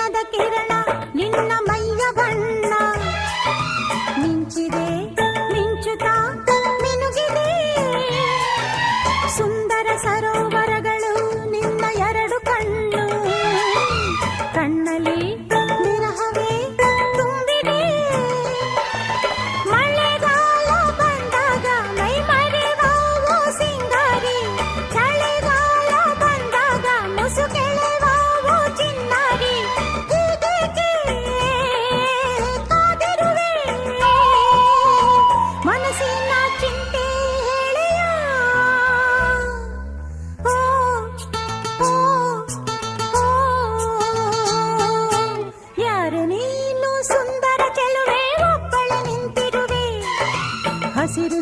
ಚಿನ್ನದ ಕಿರಣ ನಿನ್ನ ಮೈಯ ಬಣ್ಣ ಮಿಂಚಿದೆ ಮಿಂಚುತ್ತಾ ಮಿನುಗಿದೆ ಸುಂದರ ಸರೋವರಗಳು ನಿನ್ನ ಎರಡು ಕಣ್ಣು ಕಣ್ಣಲ್ಲಿ ವಿರಹವೇ ತುಂಬಿದೆ ಮಳೆಗಾಲ ಬಂದಾಗ ಮೈ ಮರೆವಾವೋ ಸಿಂಗಾರಿ ಚಳಿಗಾಲ ಬಂದಾಗ ಮುಸುಕೆಳೆವಾವೋ ಚಿನ್ನಾರಿ ಹೀಗೇಕೆ ಕಾದಿರುವೆ ಮನಸ್ಸಿನ ಚಿಂತೆ ಹೇಳಿಯ ಓ ಓ ಓ ಯಾರು ನೀನು ಸುಂದರ ಚೆಲುವೆ ಒಬ್ಬಳೆ ನಿಂತಿರುವೆ ಹಸಿರು